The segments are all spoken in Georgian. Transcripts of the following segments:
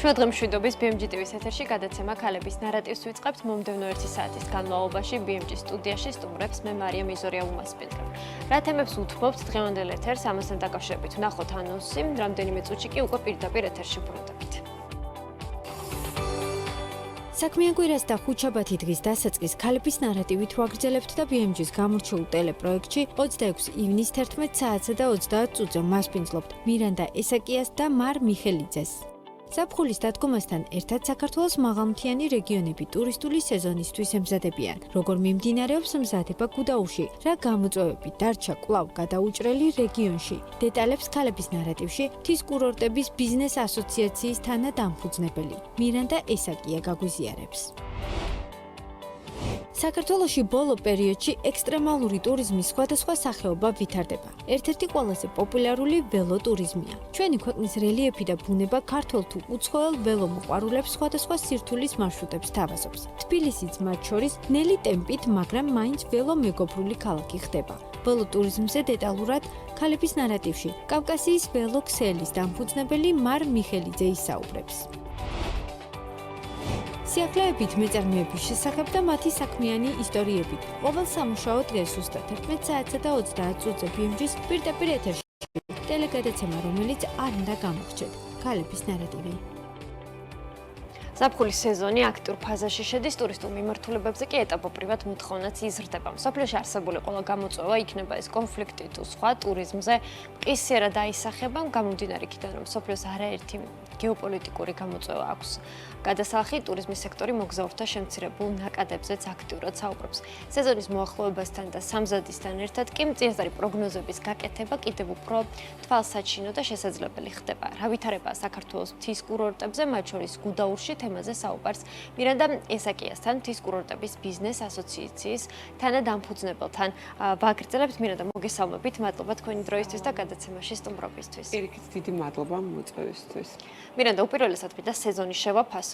შუადღე მშვიდობის BMG TV-ს ეთერში გადაცემა ქალების ნარატივს ვიწყებთ მომდევნო 1 საათის განმავლობაში BMG სტუდიაში სტუმრებს მე მარია მიზორია უმასპინძლებ. რა თემებს უთმობთ დღევანდელ ეთერს, ამასთან დაკავშირებით ვნახოთ ანონსი, რამდენიმე წუთში კი უკვე პირდაპირ ეთერში ბრუნდებით. საქმიან კვირას და ხუთშაბათი დღის დასაწყის ქალების ნარატივით ვაგრძელებთ და BMG-ს გამორჩეულ ტელეპროექტში 26 ივნის 11 საათსა და 30 წუთზე მასპინძლობთ მირანდა ესაკიას და მარ მიხელიძეს. ზაფხულის დადგომასთან ერთად საქართველოს მაღალმთიანი რეგიონები ტურისტული სეზონისთვის ემზადებიან. როგორ მიმდინარეობს მზადება გუდაურში, რა გამოწვევები დარჩა კვლავ გადაუჭრელი რეგიონში. დეტალებს ქალების ნარატივში მთის კურორტების ბიზნეს ასოციაციის თანადამფუძნებელი მირანდა ესაკია გაგვიზიარებს. საქართველოში ბოლო პერიოდში ექსტრემალური ტურიზმის სხვადასხვა სახეობა ვითარდება. ერთ-ერთი ყველაზე პოპულარული ველოტურიზმია. ჩვენი ქვეყნის რელიეფი და ბუნება ქართველ თუ უცხოელ ველომოყვარულებს სხვადასხვა სირთულის მარშრუტებს თავაზობს. თბილისიც მათ შორის ნელი ტემპით, მაგრამ მაინც ველომეგობრული ქალაქი ხდება. ველოტურიზმზე დეტალურად ქალების ნარატივში კავკასიის ველოქსელის დამფუძნებელი მარ მიხელიძე ისაუბრებს. სიახლეებით მეწარმეების შესახებ და მათი საქმიანი ისტორიებით. ყოველ სამუშაო დღეს ზუსტად 11 საათსა და 30 წუთზე BMG-ს პირდაპირ ეთერში ტელეგადაცემა, რომელიც არ უნდა გამოგრჩეთ. ქალების ნარატივი. ზაფხულის სეზონი აქტიურ ფაზაში შედის, ტურისტულ მიმართულებებზე კი ეტაპობრივად მოთხოვნაც იზრდება. მსოფლიოში არსებული ყველა გამოწვევა, იქნება ეს კონფლიქტი თუ სხვა ტურიზმზე მყისიერად აისახება, გამომდინარე იქიდან, რომ მსოფლიოს არაერთი გეოპოლიტიკური გამოწვევა აქვს. გადასახი ტურიზმის სექტორი მოგზაურთა შემცირებულ ნაკადებზეც აქტიურად საუბრობს. სეზონის მოახლოებასთან და სამზადისთან ერთად კი მწიაზარი პროგნოზების გაკეთება კიდევ უფრო თვალსაჩინო და შესაძლებელი ხდება. რა ვითარებაა საქართველოს მთის კურორტებზე, მათ შორის გუდაურში, თემაზე საუბარს მირანდა ესაკიასთან, მთის კურორტების ბიზნეს ასოციაციის თანადამფუძნებელთან. ვაგრძელებთ. მირანდა, მოგესალმებით, მადლობა თქვენი დროისთვის და გადაცემაში სტუმრობისთვის. პირიქით, დიდი მადლობა მოწვევისთვის. მირანდა, უპირველესად მინდა სეზონი შევაფასოთ.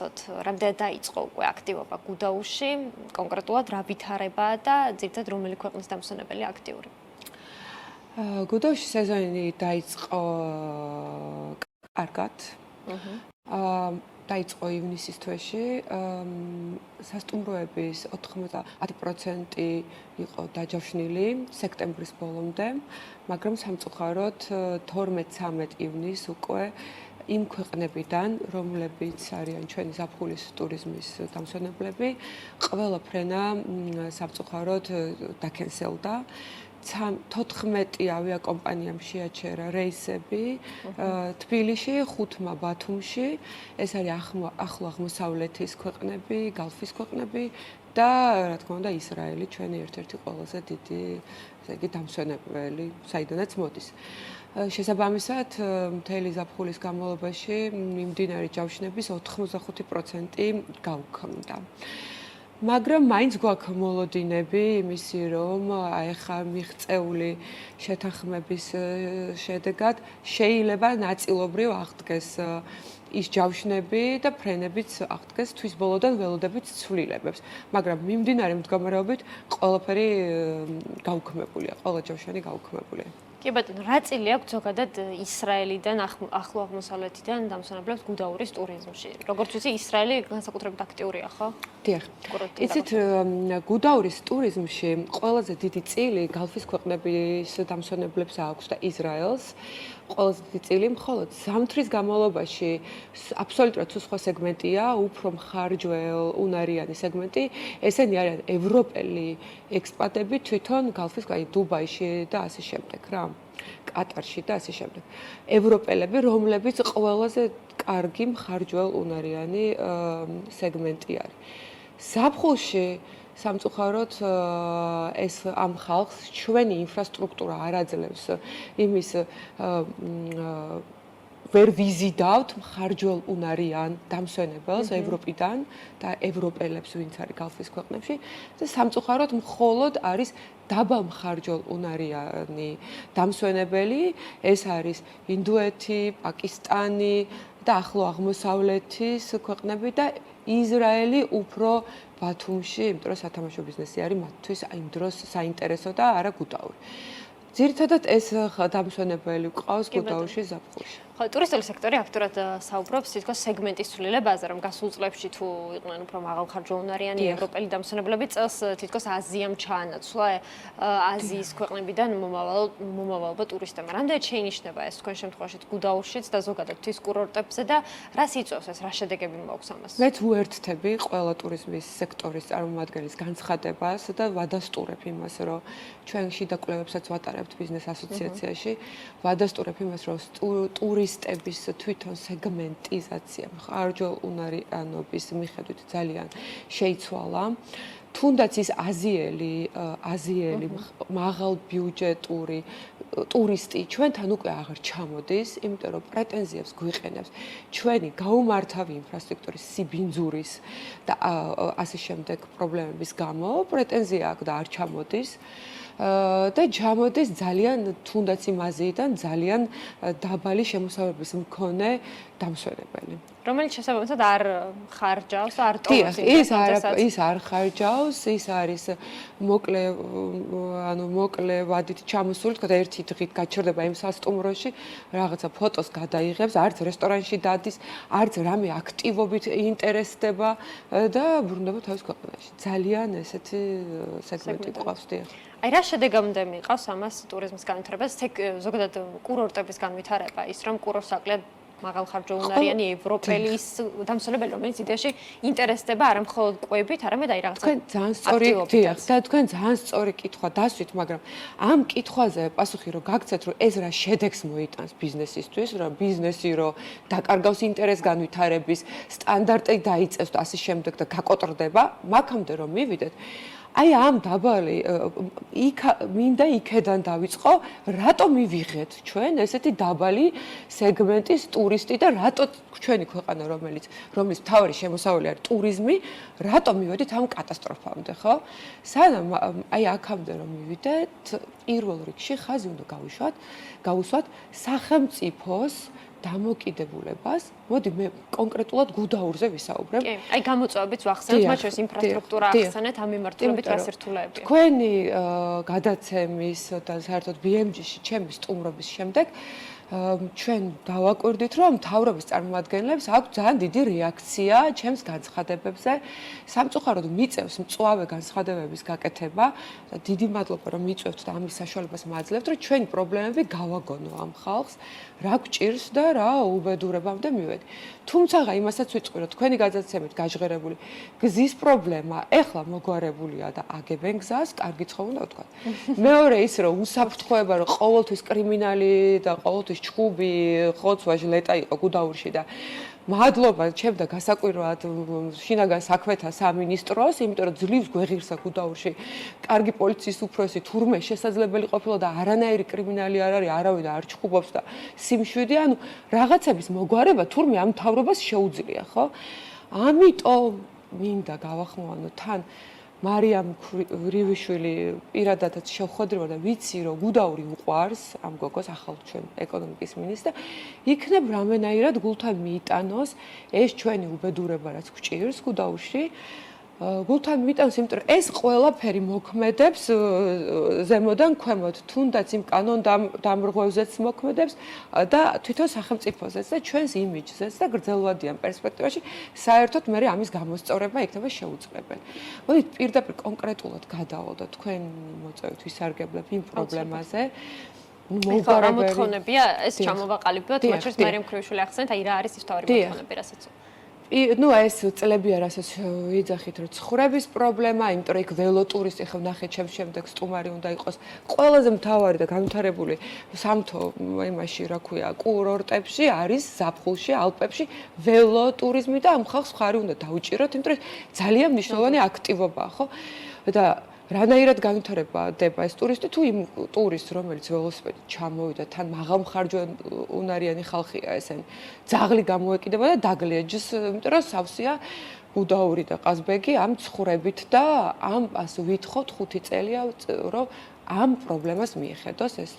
რამდენად დაიწყო უკვე აქტივობა გუდაურში, კონკრეტულად რა ვითარებაა და ძირითადად რომელი ქვეყნის დამსვენებელი აქტიური? გუდაურში სეზონი დაიწყო კარგად. დაიწყო ივნისის თვეში. სასტუმროების 90% იყო დაჯავშნილი სექტემბრის ბოლომდე, მაგრამ სამწუხაროდ 12-13 ივნის უკვე იმ ქვეყნებიდან, რომლებიც არიან ჩვენი ზაფხულის ტურიზმის დამსვენებლები, ყველა ფრენა სამწუხაროდ დაკენსელდა. 14 ავიაკომპანიამ შეაჩერა რეისები თბილისში, 5 ბათუმში, ეს არის ახლო აღმოსავლეთის ქვეყნები, გალფის ქვეყნები და რა თქმა უნდა ისრაელი, ჩვენი ერთ-ერთი ყველაზე დიდი, ესე იგი, დამსვენებელი, საიდანაც მოდის. შესაბამისად, მთელი ზაფხულის განმავლობაში მიმდინარე ჯავშნების 85% გაუქმდა. მაგრამ მაინც გვაქვს მოლოდინები იმისი, რომ ახლა მიღწეული შეთანხმების შედეგად შეიძლება ნაწილობრივ აღდგეს ის ჯავშნები და ფრენებიც აღდგეს თვის ბოლოდან ველოდებით ცვლილებებს. მაგრამ მიმდინარე მდგომარეობით ყველაფერი გაუქმებულია, ყველა ჯავშანი გაუქმებულია. კი ბატონო, რა წილი აქვს ზოგადად ისრაელიდან, ახლო აღმოსავლეთიდან დამსვენებლებს გუდაურის ტურიზმში? როგორც ვიცი, ისრაელი განსაკუთრებით აქტიურია, ხო? დიახ. იცით, გუდაურის ტურიზმში ყველაზე დიდი წილი გალფის ქვეყნების დამსვენებლებს აქვს და ისრაელს. ყველაზე დიდი წილი მხოლოდ ზამთრის განმავლობაში აბსოლუტურად სხვა სეგმენტია, უფრო მხარჯველ, უნარიანი სეგმენტი. ესენი არიან ევროპელი ექსპატები თვითონ გალფის, აი დუბაიში და ასე შემდეგ რა. კატარში და ასე შემდეგ. ევროპელები, რომლებიც ყველაზე კარგი მხარჯველ უნარიანი სეგმენტი არის. ზაფხულში სამწუხაროდ ეს ამ ხალხს ჩვენი ინფრასტრუქტურა არ აძლევს იმის ვერ ვიზიდავთ მხარჯველ უნარიან დამსვენებელს ევროპიდან და ევროპელებს, ვინც არის გალფის ქვეყნებში და სამწუხაროდ მხოლოდ არის დაბალ მხარჯველ უნარიანი დამსვენებელი, ეს არის ინდოეთი, პაკისტანი და ახლო აღმოსავლეთის ქვეყნები და ისრაელი უფრო ბათუმში, იმიტომ რომ სათამაშო ბიზნესი არის მათთვის იმ დროს საინტერესო და არა გუდაური. ძირითადად ეს დამსვენებელი გვყავს გუდაურში, ზაფხულში. ხო, ტურისტული სექტორი აქტიურად საუბრობს თითქოს სეგმენტის ცვლილებაზე, რომ გასულ წლებში თუ იყვნენ უფრო მაღალხარჯაუნარიანი ევროპელი დამსვენებლები, წელს თითქოს აზიამ ჩაანაცვლა აზიის ქვეყნებიდან მომავალობა ტურისტებმა. რამდენად შეინიშნება ეს თქვენ შემთხვევაში გუდაურშიც და ზოგადად თვის კურორტებზე და რას იწვევს ეს, რა შედეგები მოაქვს ამას? მეც უერთდები ყველა ტურიზმის სექტორის წარმომადგენლის განცხადებას და ვადასტურებ იმას, რომ ჩვენ შიდა კვლევებსაც ვატარებთ ბიზნეს ასოციაციაში, ვადასტურებ იმას, რომ ტურისტების თვითონ სეგმენტიზაცია ხარჯაუნარიანობის მიხედვით ძალიან შეიცვალა. თუნდაც ის აზიელი მაღალბიუჯეტური ტურისტი ჩვენთან უკვე აღარ ჩამოდის, იმიტომ რომ პრეტენზიებს გვიყენებს ჩვენი გაუმართავი ინფრასტრუქტურის სიბინძურის და ასე შემდეგ პრობლემების გამო, პრეტენზია აქვს და არ ჩამოდის. და ჩამოდის ძალიან თუნდაც იმ აზიიდან ძალიან დაბალი შემოსავლების მქონე დამსვენებელი. რომელიც შესაბამისად არ ხარჯავს, არ ტოვებს ის არ ხარჯავს, ის არის მოკლე ვადით ჩამოსული, თქო ერთი დღით გაჩერდება იმ სასტუმროში, რაღაცა ფოტოს გადაიღებს, არც რესტორანში დადის, არც რამე აქტივობით ინტერესდება და ბრუნდება თავის ქვეყანაში. ძალიან ესეთი სეგმენტი ყავს, დიახ. აი რა შედეგამდე მიყავს ამას ტურიზმის განვითარებას, ზოგადად კურორტების განვითარება, ის რომ კურორტს აკლია მაღალხარჯაუნარიანი ევროპელის დამსვენებელი, რომელიც იდეაში ინტერესდება არა მხოლოდ კვებით, არამედ აი რაღაცა. თქვენ ძალიან სწორი დიახ, და თქვენ ძალიან სწორი კითხვა დასვით, მაგრამ ამ კითხვაზე პასუხი რომ გაგცეთ, რომ ეს რა შედეგს მოიტანს ბიზნესისთვის, რომ ბიზნესი რომ დაკარგავს ინტერესს განვითარების, სტანდარტი დაიწევს და ასე შემდეგ და გაკოტრდება, მაგამდე რომ მივიდეთ აი ამ დაბალი მინდა იქედან დავიწყო, რატო მივიღეთ ჩვენ ესეთი დაბალი სეგმენტის ტურისტი და რატო ჩვენი ქვეყანა რომლის მთავარი შემოსავალი არის ტურიზმი, რატო მივედით ამ კატასტროფამდე, ხო? სანამ აი აქამდე რომ მივიდეთ, პირველ რიგში ხაზი უნდა გავუსვათ სახელმწიფოს დამოკიდებულებას. მოდი მე კონკრეტულად გუდაურზე ვისაუბრებ. კი, აი გამოწვევებიც ვახსენოთ, მათ შორის ინფრასტრუქტურა ახსენეთ, ამ მიმართულებით რა სირთულეებია. თქვენი გადაცემის და საერთოდ BMG-ში ჩემი სტუმრობის შემდეგ ჩვენ დავაკვირდით, რომ მთავრობის წარმომადგენლებს აქვს ძალიან დიდი რეაქცია ჩემს განცხადებებზე. სამწუხაროდ მიწევს მწვავე განცხადებების გაკეთება და დიდი მადლობა რომ მიწევთ და ამის საშუალებას მაძლევთ, რომ ჩვენი პრობლემები გავაგონო ამ ხალხს, რა გვჭირს და რა უბედურებამდე მივედი. თუმცა იმასაც ვიტყვი, რომ თქვენი გადაცემით გაჟღერებული გზის პრობლემა ეხლა მოგვარებულია და აგებენ გზას, კარგი ცხო უნდა ვთქვა. მეორე ის რომ უსაფრთხოება რომ ყოველთვის კრიმინალი და ყოველთვის ჩხუბი, ხოცვა, ჟლეტა იყო გუდაურში და მადლობა ჩემ და გასაკვირვად შინაგან საქმეთა სამინისტროს, იმიტომ რომ ძლივს გვეღირსა გუდაურში კარგი პოლიციის უფროსი თურმე შესაძლებელი ყოფილა და არანაირი კრიმინალი არ არის, არავინ არ ჩხუბობს და სიმშვიდე, ანუ რაღაცების მოგვარება თურმე ამ მთავრობას შეუძლია, ხო? ამიტომ მინდა გავახმოვანო თან მარიამ რივიშვილი პირადადაც შევხვედრივა და ვიცი რომ გუდაური უყვარს ამ გოგოს ახალ ჩვენ ეკონომიკის მინისტრს იქნებ რამენაირად გულთან მიიტანოს ეს ჩვენი უბედურება რაც გვჭირს გუდაურში გულთან მიიტანოს იმიტომ რომ ეს ყველაფერი მოქმედებს ზემოდან ქვემოთ თუნდაც იმ კანონ დამრღვევზეც მოქმედებს და თვითონ სახელმწიფოზეც და ჩვენს იმიჯზეც და გრძელვადიან პერსპექტივაში საერთოდ მე ამის გამოსწორება იქნება შეუძლებელი. მოდით პირდაპირ კონკრეტულად გადავალოთ თქვენ მოწვევით ვისარგებლებ იმ პრობლემაზე. რა მოთხოვნებია ეს ჩამოვაყალიბოთ, მათ შორის მარიამ ქრივიშვილი ახსენეთ, აი რა არის ის თავი მოთხოვნები, რასაც ну ეს წლებია რასაც ვიძახით რომ ცხრების პრობლემა, იმიტომ რომ იქ ველოტურისტი ხო ნახეთ ჩემს შემდეგ სტუმარი უნდა იყოს ყველაზე მთავარი და განვითარებული სამთო იმაში რა ქვია კურორტებში არის ზაფხულში ალპებში ველოტურიზმი და ამ ხალხს ხარი უნდა დაუჭიროთ, იმიტომ რომ ძალიან მნიშვნელოვანი აქტივობაა, ხო? და რანაირად განვითარდება ეს ტურისტი თუ იმ ტურისტს რომელიც ველოსიპედით ჩამოვიდა თან მაღალხარჯაუნარიანი ხალხია ესენი ძაღლი გამოეკიდება და დაგლეჯს იმიტომ რომ სავსეა გუდაური და ყაზბეგი ამ ცხრებით და ამ ასე ვითხოვთ 5 წელია რომ ამ პრობლემას მიეხედოს ეს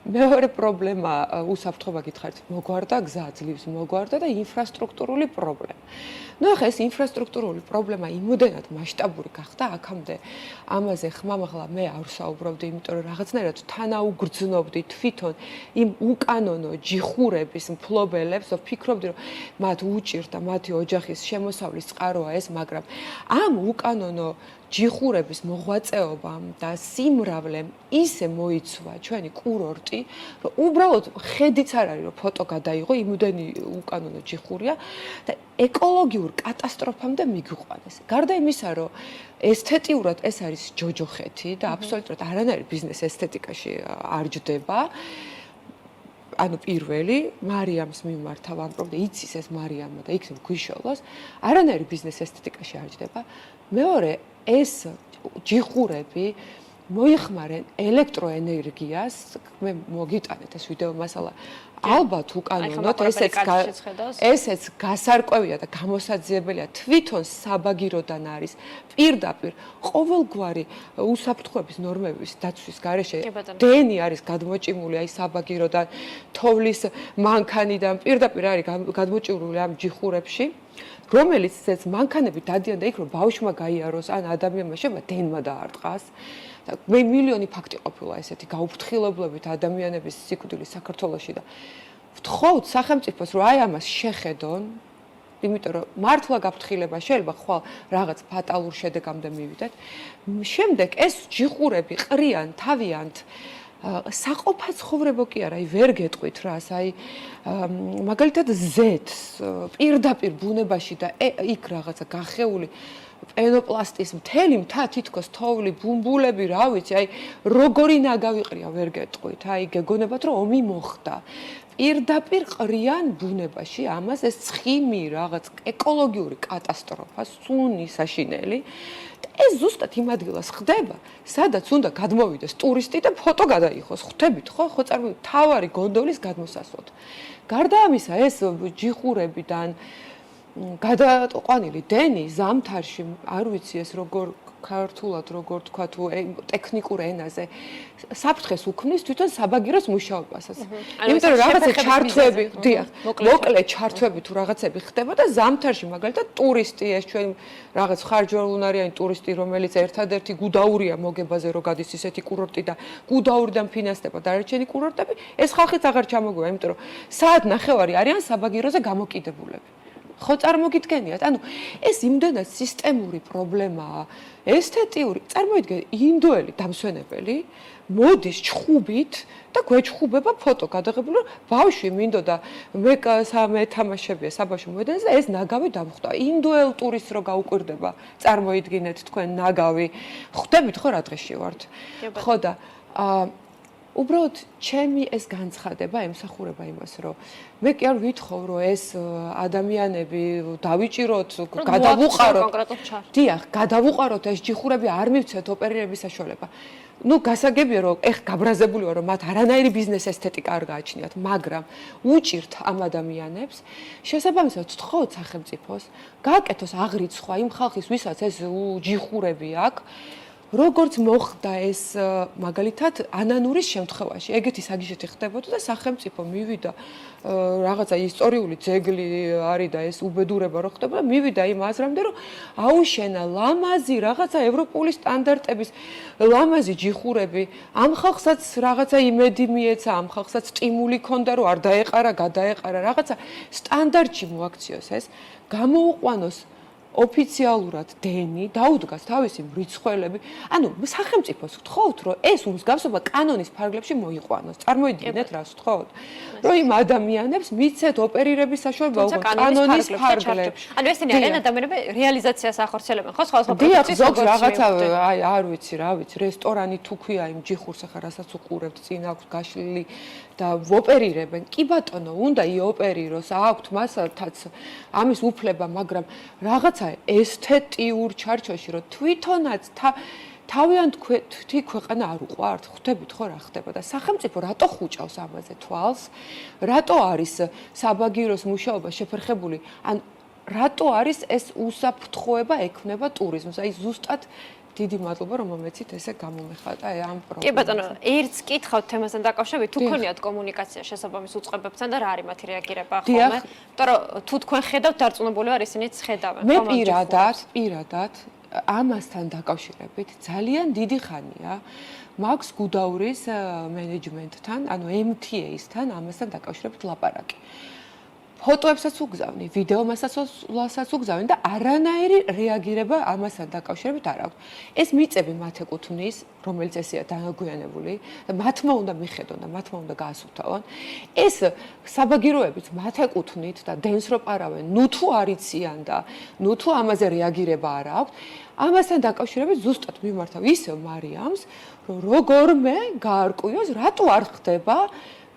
მეორე პრობლემა უსაფრთხოება გითხარით, მოგვარდა გზა, ძლივს მოგვარდა და ინფრასტრუქტურული პრობლემა. ნუ ახლა ეს ინფრასტრუქტურული პრობლემა იმოდენად მასშტაბური გახდა, აქამდე ამაზე ხმამაღლა მე არ ვსაუბრობდი, იმიტომ რომ რაღაცნაირად თანაუგრძნობდი თვითონ იმ უკანონო ჯიხურების მფლობელებს, ვფიქრობდი რომ მათ უჭირდა მათი ოჯახის შემოსავლის წყაროა ეს, მაგრამ ამ უკანონო ჯიხურების მოღვაწეობამ და სიმრავლემ ისე მოიცვა ჩვენი კურორტი, რომ უბრალოდ ხედიც არ არის, რომ ფოტო გადაიღო, იმდენი უკანონო ჯიხურია და ეკოლოგიურ კატასტროფამდე მიგვიყვანეს. გარდა იმისა, რომ ესთეტიურად ეს არის ჯოჯოხეთი და აბსოლუტურად არანაირი ბიზნეს ესთეტიკაში არ ჯდება. ანუ პირველი მარიამს მიმართა ვამბობ და იცის ეს მარიამმა და იქნებ გვიშოლოს, არანაირი ბიზნეს ესთეტიკაში არ ჯდება. მეორე ეს ჯიხურები მოიხმარენ ელექტროენერგიას, მე მოგიტანეთ ეს ვიდეო მასალა. ალბათ უკანონოდ ესეც გასარკვევია და გამოსაძიებელია თვითონ საბაგიროდან არის პირდაპირ ყოველგვარი უსაფრთხოების ნორმების დაცვის გარეშე დენი არის გადმოჭიმული აი საბაგიროდან თოვლის მანქანიდან პირდაპირ არის გადმოჭიმული ამ ჯიხურებში რომელიც ეს მანქანები დადიან და იქ რომ ბავშვმა გაიაროს ან ადამიანმა შევა დენმა დაარტყას და მე მილიონი ფაქტი ყოფილა ესეთი გაუფრთხილებლობით ადამიანების სიკვდილი საქართველოში და ვთხოვთ სახელმწიფოს რომ აი ამას შეხედონ იმიტომ რომ მართლა გაფრთხილება შეიძლება ხვალ რაღაც ფატალურ შედეგამდე მივიდეთ შემდეგ ეს ჯიხურები ყრიან თავიანთ საყოფა ცხოვრება კი არა, აი ვერ გეტყვით რას, აი მაგალითად ზეთს პირდაპირ ბუნებაში და იქ რაღაცა გახეული პენოპლასტის მთელი მთა თითქოს თოვლი, ბუმბულები, რა ვიცი, აი როგორი ნაგავიყრია ვერ გეტყვით, აი გეგონებათ რომ ომი მოხდა. პირდაპირ ყრიან ბუნებაში, ამას ეს ცხიმი რაღაც ეკოლოგიური კატასტროფა, სუნი საშინელი ეს ზუსტად იმ ადგილას ხდება, სადაც უნდა გადმოვიდეს ტურისტი და ფოტო გადაიღოს. ხვდებით ხო? ხო წარმოიდგინეთ თავარი გონდოლის გადმოსასვლელად. გარდა ამისა, ეს ჯიხურებიდან გადაყვანილი დენი ზამთარში, არ ვიცი ეს როგორ ქართულად როგორ თქვა თუ ტექნიკურ ენაზე საფრთხეს უქმნის თვითონ საბაგიროს მუშაობასაც. იმიტომ რომ რაღაცა ჩართვები, დიახ, მოკლე ჩართვები თუ რაღაცები ხდება და ზამთარში მაგალითად ტურისტი ეს ჩვენ რაღაც ხარჯვაულუნარიანი ტურისტი რომელიც ერთადერთი გუდაურია მოგებაზე რო გადის ისეთი კურორტი და გუდაურიდან ფინანსდება დარჩენი კურორტები, ეს ხალხიც აღარ ჩამოგვივა, იმიტომ რომ საათ ნახევარი არიან საბაგიროზე გამოკიდებულები. ხო წარმოგიდგენიათ? ანუ ეს იმდენად სისტემური პრობლემაა, ესთეტიური, წარმოიდგინეთ, ინდოელი დამსვენებელი მოდის ჩხუბით და გვეჩხუბება ფოტო გადაღებული, რომ ბავშვი მინდოდა მე თამაშებია საბავშვო მოედანზე და ეს ნაგავი დამხვდა. ინდოელ ტურისტს რო გაუკვირდება, წარმოიდგინეთ თქვენ ნაგავი. ხვდებით ხო რა დღეში ვართ? ხო და უბრალოდ ჩემი ეს განცხადება ემსახურება იმას, რომ მე კი არ ვითხოვ, რომ ეს ადამიანები დავიჭიროთ, გადავუყაროთ. დიახ, გადავუყაროთ ეს ჯიხურები, არ მივცეთ ოპერირების საშუალება. ნუ გასაგებია, რომ ეხ გაბრაზებული ვარ, რომ მათ არანაირი ბიზნეს ესთეტიკა არ გააჩნიათ, მაგრამ უჭირთ ამ ადამიანებს შესაბამისად ვთხოვთ სახელმწიფოს, გააკეთოს აღრიცხვა იმ ხალხის, ვისაც ეს ჯიხურები აქვს. როგორც მოხდა ეს მაგალითად ანანურის შემთხვევაში, ეგეთი საგიჟეთი ხდებოდა და სახელმწიფო მივიდა რაღაცა ისტორიული ძეგლი არის და ეს უბედურება რო ხდება, მივიდა იმ აზრამდე, რომ აუშენა ლამაზი რაღაცა ევროპული სტანდარტების ლამაზი ჯიხურები, ამ ხალხსაც რაღაცა იმედი მიეცა, ამ ხალხსაც სტიმული ჰქონდა, რომ არ დაეყარა, გადაეყარა, რაღაცა სტანდარტში მოაქციოს ეს, გამოუყვანოს ოფიციალურად დენი დაუდგას თავისი მრიცხველები. ანუ სახელმწიფოს ვთხოვთ, რომ ეს უმსგავსობა კანონის ფარგლებში მოიყვანოს. წარმოიდგინეთ, რას ვთხოვთ? რომ იმ ადამიანებს მიცეთ ოპერირების საშუალება კანონის ფარგლებში. ანუ ესენი არიან ადამიანები რეალიზაციას ახორციელებენ, ხო? სხვა დიახ, ზოგს რაღაცა აი არ ვიცი, რა ვიცი, რესტორანი თუ ქვია იმ ჯიხურს ახლა რასაც უყურებთ, წინ აქვს გაშლილი და ოპერირებენ. კი ბატონო, უნდა იოპერიროს, აქვთ მასათაც ამის უფლება, მაგრამ რაღაცა ესთეტიურ ჩარჩოში, რომ თვითონაც თავიანთ ქვეყანა არ უყვართ, ხვდებით ხო რა ხდება და სახელმწიფო რატო ხუჭავს ამაზე თვალს? რატო არის საბაგიროს მუშაობა შეფერხებული? ან რატო არის ეს უსაფრთხოება ექნება ტურიზმს? აი ზუსტად დიდი მადლობა, რომ მომეცით ესე გამომეხატა ამ პრობლემას. კი ბატონო, ერთს კითხავთ თემასთან დაკავშირებით, თუ ქონიათ კომუნიკაცია შესაბამის უწყებებთან და რა არის მათი რეაგირება ხოლმე? იმიტომ რომ თუ თქვენ ხედავთ, დარწმუნებული ვარ, ისინიც ხედავენ. მე პირადად ამასთან დაკავშირებით ძალიან დიდი ხანია მაქვს გუდაურის მენეჯმენტთან, ანუ MTA-სთან ამასთან დაკავშირებით ლაპარაკი. ფოტოებსაც უგზავნი, ვიდეომასასაც უგზავნი და არანაირი რეაგირება ამასთან დაკავშირებით არ აქვს. ეს მიწები მათ ეკუთვნის, რომელიც ესეა დანაგვიანებული და მათმა უნდა მიხედონ და მათმა უნდა გაასუფთავონ. ეს საბაგიროებიც მათ ეკუთვნით და დენს რო პარავენ, ნუ თუ არიციან და ნუ თუ ამაზე რეაგირება არ აქვს. ამასთან დაკავშირებით ზუსტად მიმართავ ისევ მარიამს, რომ როგორმე გაარკვიოს, რატო არ ხდება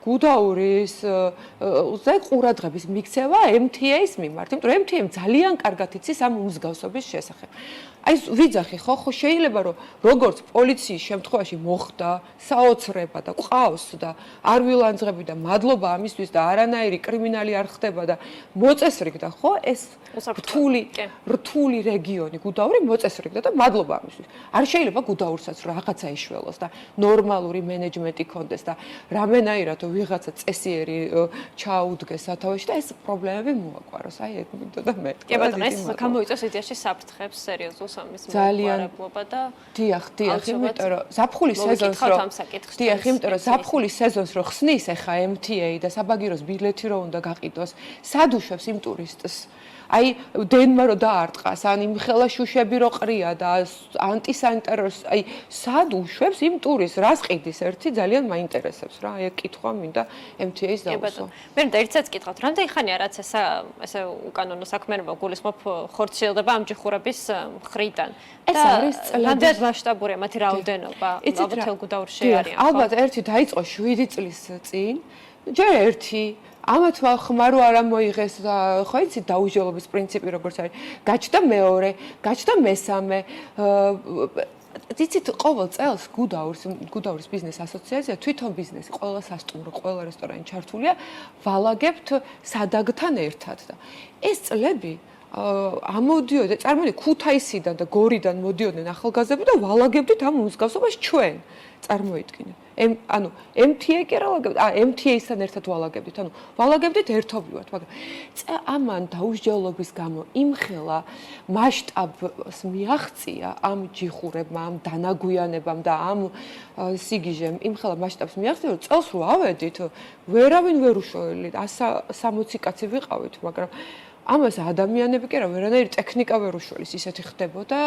გუდაურის ზე ყურადღების მიქცევა MTA-ის მიმართ, იმიტომ რომ MTA-მ ძალიან კარგად იცის ამ მსგავსობის შესახებ. აი ვიძახი ხო შეიძლება რომ როგორც პოლიციის შემთხვევაში მოხდა საოცრება და ყავს და არ ვილანძღები და მადლობა ამისთვის და არანაირი კრიმინალი არ ხდება და მოწესრიგდა ხო ეს რთული რეგიონი გუდაური მოწესრიგდა და მადლობა ამისთვის. არ შეიძლება გუდაურსაც რაღაცა ეშველოს და ნორმალური მენეჯმენტი კონდეს და რამენაირად ვიღაცა წესიერი ჩაუდგეს სათავეში და ეს პრობლემები მოაკვაროს. აი ეგ მინდოდა და მე. კი ბატონო, ეს გამოიწვევს იდეაში საფრთხებს სერიოზულ სამის მოყარებლობა და დიახ, იმიტომ რომ ზაფხულის სეზონს ზაფხულის სეზონს რო ხსნის ახლა MTA და საბაგიროს ბილეთი რო უნდა გაყიდოს, სად უშვებს იმ ტურისტს? აი დენმა რო დაარტყას, ან იმ ხელა შუშები რო ყრია და ანტისანიტაროს, აი სად უშვებს იმ ტურისტს? რას ყიდის ერთი ძალიან მაინტერესებს რა. აი კითხვა მინდა MTA-ს დაუსვა. მე ერთსაც კითხავთ, რამდენი ხანია რაც ესე უკანონო საქმიანობა გულისხმობ ხორციელდება ამ ჯიხურების მხრიდან? ეს არის წლების რამდენად მასშტაბურია მათი რაოდენობა? ალბათ თელ გუდაურში არიან. ალბათ ერთი დაიწყო 7 წლის წინ, ჯერ ერთი ამათმა ხმარო არ მოიღეს და ხო იცით დაუჯელობის პრინციპი როგორც არის. გაჩნდა მეორე, გაჩნდა მესამე. იცით ყოველ წელს გუდაურის ბიზნეს ასოციაცია თვითონ ბიზნესი, ყველა სასტუმრო, ყველა რესტორანი ჩართულია, ვალაგებთ სადაგთან ერთად და ეს წლები ამოდიოდა, წარმოვიდგინე ქუთაისიდან და გორიდან მოდიოდნენ ახალგაზრდები და ვალაგებდით ამ მსგავსობას ჩვენ. წარმოიდგინე. ანუ MTA კი რა ვალაგებდით, MTA-სთან ერთად ვალაგებდით, ანუ ვალაგებდით ერთობლივად, მაგრამ ამან დაუსჯელობის გამო იმხელა მასშტაბს მიაღწია ამ ჯიხურებმა, ამ დანაგვიანებამ და ამ სიგიჟემ იმხელა მასშტაბს მიაღწია, რომ წელს რო ავედით, ვერავინ ვერ უშველით, 160 კაცი ვიყავით, მაგრამ ამას ადამიანები კი რა ვერანაირი ტექნიკა ვერ უშველის, ისეთი ხდებოდა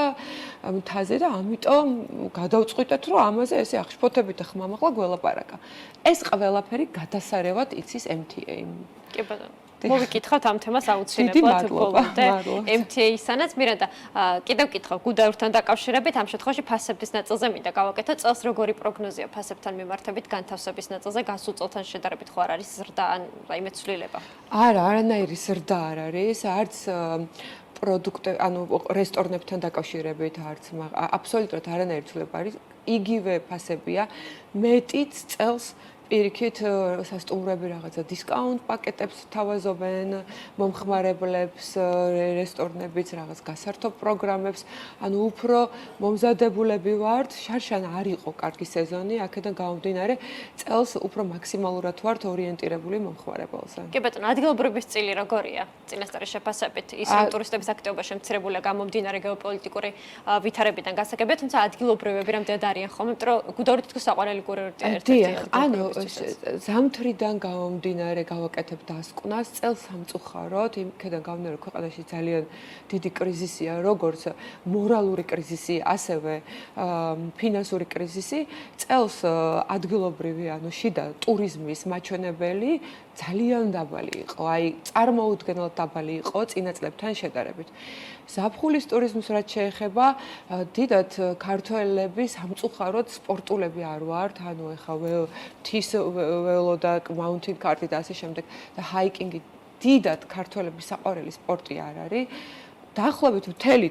მთაზე და ამიტომ გადავწყვიტეთ, რომ ამაზე ესე აღშფოთებით და ხმამაღლა გველაპარაკა. ეს ყველაფერი გადასარევად იცის MTA. კი ბატონო. მოვიკითხავთ ამ თემას აუცილებლად ბოლომდე MTA-სანაც. მირანდა, კიდევ კითხავ გუდაურთან დაკავშირებით, ამ შემთხვევაში ფასების ნაწილზე მინდა გავაკეთო. წელს როგორი პროგნოზია ფასებთან მიმართებით განთავსების ნაწილზე გასულ წელთან შედარებით ხო არ არის ზრდა ან რაიმე ცვლილება? არა, არანაირი ზრდა არ არის, არც პროდუქტები, ანუ რესტორნებთან დაკავშირებით, არც აბსოლუტურად არანაირი ცვლილება არის. იგივე ფასებია, მეტიც წელს პირიქით სასტუმროები რაღაცა დისკაუნტ პაკეტებს თავაზობენ, მომხმარებლებს, რესტორნებიც რაღაც გასართობ პროგრამებს, ანუ უფრო მომზადებულები ვართ, შარშან არ იყო კარგი სეზონი, აქედან გამომდინარე, წელს უფრო მაქსიმალურად ვართ ორიენტირებული მომხმარებელზე. კი ბატონო, ადგილობრივების წილი როგორია? წინასწარი შეფასებით, ის რომ ტურისტების აქტივობა შემცირებულია გამომდინარე გეოპოლიტიკური ვითარებიდან გასაგებია, თუმცა ადგილობრივები რამდენად არიან ხოლმე, იმიტომ რომ გუდაური თითქოს საყვარელი კურორტია ერთ-ერთი. ზამთრიდან გამომდინარე გავაკეთებ დასკვნას, წელს სამწუხაროდ, იმქედან გამომდინარე ქვეყანაში ძალიან დიდი კრიზისია, როგორც მორალური კრიზისი, ასევე ფინანსური კრიზისი, წელს ადგილობრივი, ანუ შიდა ტურიზმის მაჩვენებელი ძალიან დაბალი იყო, აი წარმოუდგენლად დაბალი იყო წინა წლებთან შედარებით. ზაფხულის ტურიზმს რაც შეეხება, დიდად ქართველები სამწუხაროდ სპორტულები არ ვართ, ანუ ეხა მთის ველო და მაუნტინ კარტი და ასე შემდეგ და ჰაიკინგი დიდად ქართველების საყვარელი სპორტი არ არის. დაახლოებით მთელი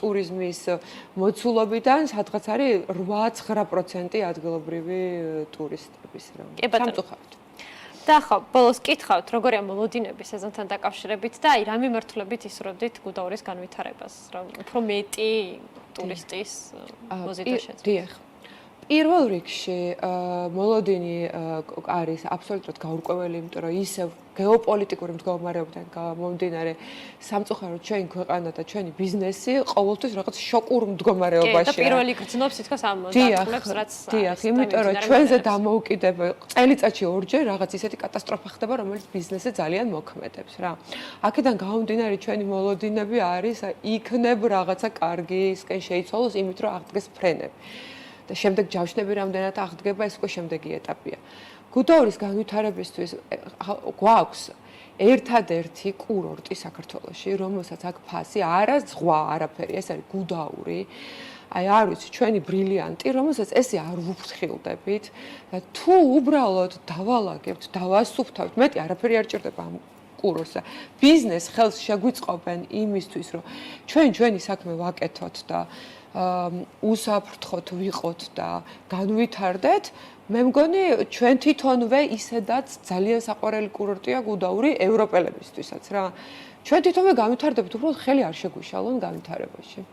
ტურიზმის მოცულობიდან სადღაც არის 8-9% ადგილობრივი ტურისტების რა. სამწუხაროდ. და ხო, ბოლოს კითხავთ, როგორია მოლოდინები სეზონთან დაკავშირებით და აი რა მიმართულებით ისურვებდით გუდაურის განვითარებას, რომ უფრო მეტი ტურისტის ვიზიტა შეძლოს. დიახ. პირველ რიგში მოლოდინი არის აბსოლუტურად გაურკვეველი, იმიტომ რომ ისევ გეოპოლიტიკური მდგომარეობიდან გამომდინარე სამწუხაროდ ჩვენი ქვეყანა და ჩვენი ბიზნესი ყოველთვის რაღაც შოკურ მდგომარეობაშია. და პირველი გრძნობს თითქოს ამ დარტყმებს, რაც დიახ, იმიტომ რომ ჩვენზე დამოუკიდებელ წელიწადში ორჯერ რაღაც ისეთი კატასტროფა ხდება, რომელიც ბიზნესზე ძალიან მოქმედებს რა. აქედან გამომდინარე ჩვენი მოლოდინები არის იქნებ რაღაცა კარგისკენ შეიცვალოს იმით რომ აღდგეს ფრენები. და შემდეგ ჯავშნები რამდენად აღდგება, ეს უკვე შემდეგი ეტაპია. გუდაურის განვითარებისთვის გვაქვს ერთადერთი კურორტი საქართველოში, რომელსაც აქ ფასი არა ზღვა, არაფერი, ეს არის გუდაური. აი არ ვიცი, ჩვენი ბრილიანტი, რომელსაც ესე არ ვუფრთხილდებით და თუ უბრალოდ დავალაგებთ, დავასუფთავთ, მეტი არაფერი არ ჭირდება ამ კურორტსა. ბიზნეს ხელს შეგვიწყობენ იმისთვის, რომ ჩვენი საქმე ვაკეთოთ და უსაფრთხოდ ვიყოთ და განვითარდეთ. მე მგონი ჩვენ თვითონვე ისედაც ძალიან საყვარელი კურორტია გუდაური ევროპელებისთვისაც რა. ჩვენ თვითონვე განვითარდებით, უბრალოდ ხელი არ შეგვიშალონ განვითარებაში.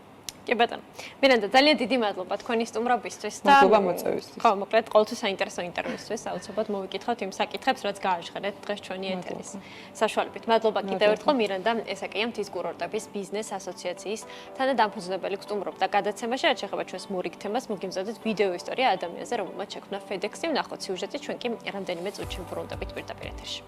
კი ბატონო. მირანდა, ძალიან დიდი მადლობა თქვენი სტუმრობისთვის და მადლობა მოწვევისთვის. ხო, მოკლედ ყოველთვის საინტერესო ინტერვიუსთვის აუცილებლად მოვიკითხავთ იმ საკითხებს, რაც გააჟღერეთ დღეს ჩვენი ეთერის საშუალებით. მადლობა კიდევ ერთხელ მირანდა ესაკია მთის კურორტების ბიზნეს ასოციაციის თანადამფუძნებელი სტუმრობდა გადაცემაში, რაც შეეხება ჩვენს მორიგ თემას, მოგიმზადეთ ვიდეო ისტორია ადამიანზე, რომელმაც შექმნა FedEx-ი, ვნახოთ სიუჟეტი, ჩვენ კი რამდენიმე წუთში ბრუნდებით პირდაპირ ეთერში.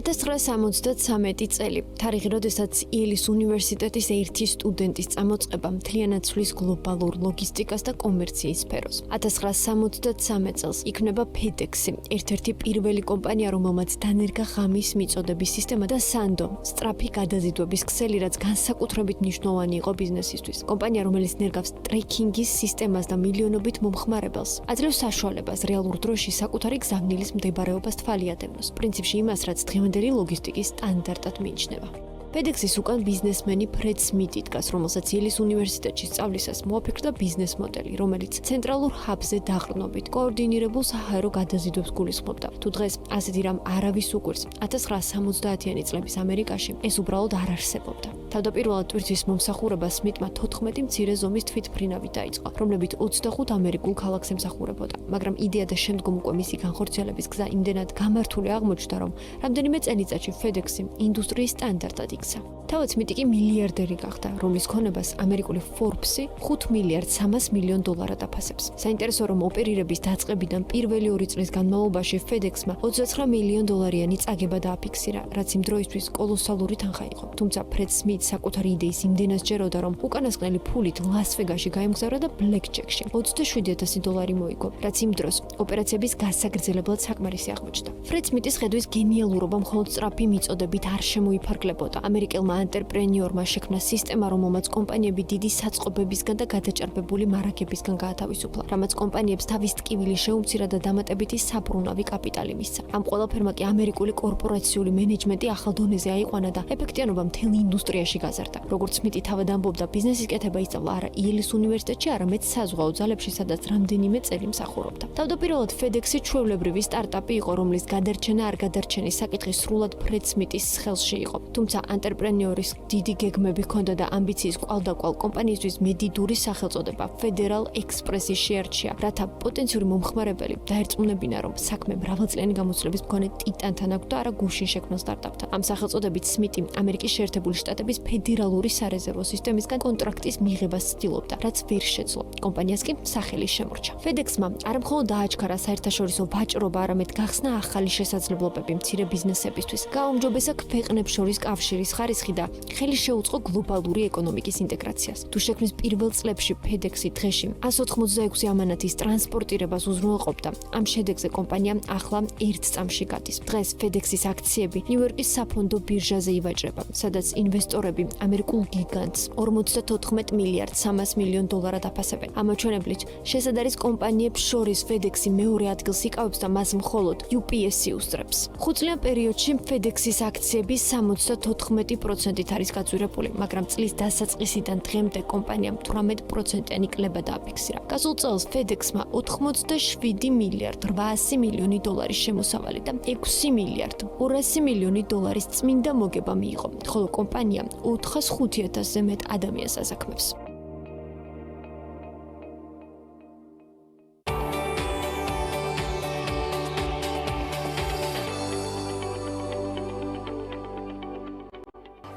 1973 წელი, თარიღი, როდესაც იელის უნივერსიტეტის ერთი სტუდენტის წამოწყება მთლიანად ცვლის გლობალურ ლოგისტიკას და კომერციის სფეროს. 1973 წელს იქმნება FedEx-ი, ერთ-ერთი პირველი კომპანია, რომელმაც დანერგა ღამის მიწოდების სისტემა და სანდო, სწრაფი გადაზიდვების ქსელი, რაც განსაკუთრებით მნიშვნელოვანი იყო ბიზნესისთვის. კომპანია, რომელიც ნერგავს ტრეკინგის სისტემას და მილიონობით მომხმარებელს, აძლევს საშუალებას რეალურ დროში საკუთარი გზავნილის მდებარეობას თვალიადევნოს. პრინციპში იმას, რაც დღევანდელი ლოგისტიკის სტანდარტად მიიჩნევა. FedEx-ის უკან ბიზნესმენი ფრედ სმიტი დგას, რომელსაც იელის უნივერსიტეტში სწავლისას მოაფიქრდა ბიზნეს მოდელი, რომელიც ცენტრალურ ჰაბზე დაყრდნობით კოორდინირებულ საჰაერო გადაზიდვებს გულისხმობდა. თუ დღეს ასეთი რამ არავის უყვირს, 1970-იანი წლების ამერიკაში ეს უბრალოდ არ არსებობდა. თავდაპირველად ტვირთის მომსახურება სმიტმა 14 მცირე ზომის თვითმფრინავი დაიწყო, რომლებიც 25 ამერიკულ ქალაქს ემსახურებოდა, მაგრამ იდეა და შემდგომ უკვე მისი განხორციელების გზა იმდენად გამართული აღმოჩნდა, რომ რამდენიმე წელიწადში FedEx-ი ინდუსტრიის სტანდარტად იქცა. თავად სმიტი კი მილიარდერი გახდა, რომლის ქონებას ამერიკული Forbes-ი 5 მილიარდ 300 მილიონ დოლარად აფასებს. საინტერესო რომ ოპერირების დაწყებიდან პირველი 2 წლის განმავლობაში FedEx-მა 29 მილიონ დოლარიანი წაგება დააფიქსირა, რაც იმ დროისთვის კოლოსალური თანხა იყო. თუმცა ფრედ სმიტი საკუთარი იდეის იმდენად სჯეროდა, რომ უკანასკნელი ფულით ლას-ვეგასში გაემგზავრა და ბლეკჯეკში 27,000 დოლარი მოიგო, რაც იმ დროს ოპერაციების გასაგრძელებლად საკმარისი აღმოჩნდა. ფრედ სმიტის ხედვის გენიალურობა მხოლოდ სწრაფი მიწოდებით არ შემოიფარგლებოდა. ამერიკელმა ანტრეპრენიორმა შექმნა სისტემა, რომელმაც კომპანიები დიდი საწყობებისგან და გადაჭარბებული მარაგებისგან გაათავისუფლა, რამაც კომპანიებს თავის ტკივილი შეუმცირა და დამატებითი საბრუნავი კაპიტალი მისცა. ამ ყველაფერმა კი ამერიკული კორპორაციული მენეჯმენტი ახალ დონეზე აიყვანა და ეფექტიანობა მთელ ინდუსტრიაში გაზარდა. როგორც სმიტი თავად ამბობდა, ბიზნესის კეთება ისწავლა არა იელის უნივერსიტეტში, არამედ საზღვაო ძალებში, სადაც რამდენიმე წელი მსახურობდა. თავდაპირველად FedEx-ი ჩვეულებრივი სტარტაპი იყო, რომლის გადარჩენა არ გადარჩენის საკითხი სრულად ფრედ სმიტის ხელში იყო. თუმცა ანტრეპრენიორის დიდი გეგმები ჰქონდა და ამბიციის კვალდაკვალ კომპანიისთვის მედიდური სახელწოდება Federal Express-ი შეარჩია, რათა პოტენციური მომხმარებელი დაერწმუნებინა, რომ საქმე მრავალწლიანი გამოცდილების მქონე ტიტანთან აქვს და არა გუშინ შექმნილ სტარტაპთან. ამ სახელწოდებით სმიტი ამერიკის შეერთებული შტატების ფედერალური სარეზერვო სისტემისგან კონტრაქტის მიღებას ცდილობდა, რაც ვერ შეძლო. კომპანიას კი სახელი შემორჩა. FedEx-მა არ მხოლოდ დააჩქარა საერთაშორისო ვაჭრობა, არამედ გახსნა ახალი შესაძლებლობები მცირე ბიზნესებისთვის. გააუმჯობესა ქვეყნებს შორის კავშირის ხარისხი და ხელი შეუწყო გლობალური ეკონომიკის ინტეგრაციას. თუ შექმნის პირველ წლებში FedEx-ი დღეში 186 ამანათის ტრანსპორტირებას უზრუნველყოფდა, ამ შედეგზე კომპანია ახლა 1 წამში გადის. დღეს FedEx-ის აქციები ნიუ-იორკის საფონდო ბირჟაზე ივაჭრება, სადაც ინვესტორები ამერიკულ გიგანტს 54 მილიარდ 300 მილიონ დოლარად აფასებენ. ამაჩვენებლით, შესაძარის კომპანიებს შორის FedEx-ი მეორე ადგილს იკავებს და მას მხოლოდ UPS-ი უსწრებს. 5 წლიან პერიოდში FedEx-ის აქციები 74 18%-ით არის გაძვირებული, მაგრამ წლის დასაწყისიდან დღემდე კომპანიამ 18%-იანი კლება დააფიქსირა. გასულ წელს FedEx-მა 87 მილიარდ 800 მილიონი დოლარის შემოსავალი და 6 მილიარდ 200 მილიონი დოლარის წმინდა მოგება მიიღო, ხოლო კომპანია 405,000-ზე მეტ ადამიანს ასაქმებს.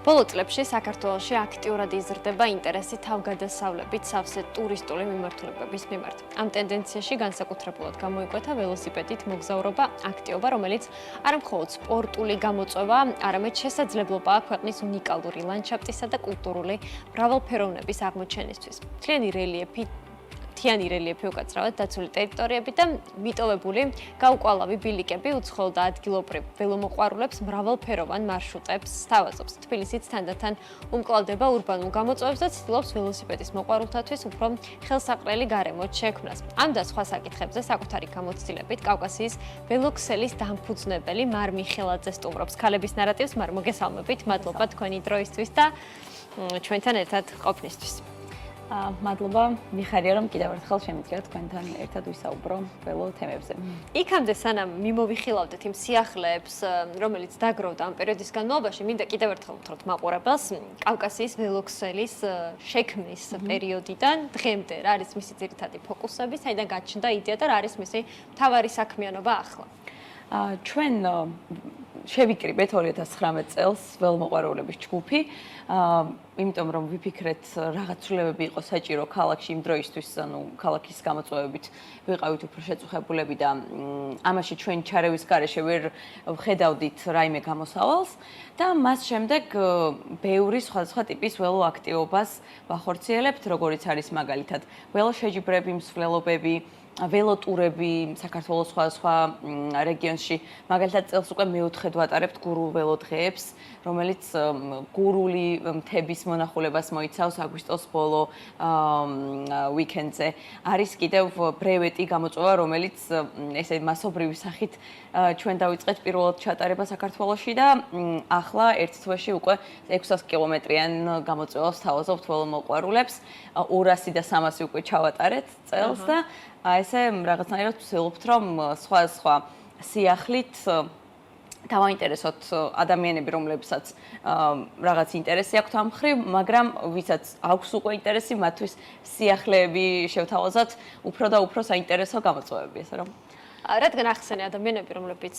ბოლო წლებში საქართველოში აქტიურად იზრდება ინტერესი თავგადასავლებით სავსე ტურისტული მიმართულებების მიმართ. ამ ტენდენციაში განსაკუთრებულად გამოიკვეთა ველოსიპედით მოგზაურობა აქტივობა, რომელიც არა მხოლოდ სპორტული გამოწვევა, არამედ შესაძლებლობაა ქვეყნის უნიკალური ლანდშაფტისა და კულტურული მრავალფეროვნების აღმოჩენისთვის. მთიანი რელიეფი უკაცრავად დაცული ტერიტორიები და მიტოვებული გაუკვალავი ბილიკები უცხოელ და ადგილობრივ ველომოყვარულებს მრავალფეროვან მარშრუტებს სთავაზობს. თბილისიც თანდათან უმკლავდება ურბანულ გამოწვევებს და ცდილობს ველოსიპედის მოყვარულთათვის უფრო ხელსაყრელი გარემო შექმნას. ამ და სხვა საკითხებზე საკუთარი გამოცდილებით კავკასიის ველოქსელის დამფუძნებელი მარ მიხელაძე სტუმრობს ქალების ნარატივს. მარ, მოგესალმებით, მადლობა თქვენი დროისთვის და ჩვენთან ერთად ყოფნისთვის. მადლობა, მიხარია რომ კიდევ ერთხელ შემიძლია თქვენთან ერთად ვისაუბრო ველო თემებზე. იქამდე სანამ მიმოვიხილავდეთ იმ სიახლეებს, რომელიც დაგროვდა ამ პერიოდის განმავლობაში, მინდა კიდევ ერთხელ ვთქვათ მაყურებელს კავკასიის ველოქსელის შექმნის პერიოდიდან დღემდე რა არის მისი ძირითადი ფოკუსები, საიდან გაჩნდა იდეა და რა არის მისი მთავარი საქმიანობა ახლა. ჩვენ შევიკრიბეთ 2019 წელს ველომოყვარულების ჯგუფი, იმიტომ რომ ვიფიქრეთ რაღაც ცვლილებები იყო საჭირო ქალაქში იმ დროისთვის, ანუ ქალაქის გამოწვევებით ვიყავით უფრო შეწუხებულები და ამაში ჩვენ ჩარევის გარეშე ვერ ვხედავდით რაიმე გამოსავალს და მას შემდეგ ბევრი სხვადასხვა ტიპის ველო აქტივობას ვახორციელებთ, როგორიც არის მაგალითად ველოშეჯიბრები, მსვლელობები, ველოტურები საქართველოს სხვადასხვა რეგიონში. მაგალითად წელს უკვე მეოთხედ ვატარებთ გურულ ველოდღეებს, რომელიც გურული მთების მონახულებას მოიცავს აგვისტოს ბოლო ვიკენდზე. არის კიდევ ბრევეტი გამოწვევა, რომელიც ესე მასობრივი სახით ჩვენ დავიწყეთ პირველად ჩატარება საქართველოში და ახლა ერთ თვეში უკვე 600 კილომეტრიან გამოწვევას თავაზობთ ველომოყვარულებს. 200 და 300 უკვე ჩავატარეთ წელს და ესე რაღაცნაირად ვცდილობთ რომ სხვა სიახლით დავაინტერესოთ ადამიანები, რომლებსაც რაღაც ინტერესი აქვთ ამ მხრივ, მაგრამ ვისაც აქვს უკვე ინტერესი, მათთვის სიახლეები შევთავაზოთ უფრო და უფრო საინტერესო გამოწვევები, ესე რომ. რადგან ახსენე ადამიანები, რომლებიც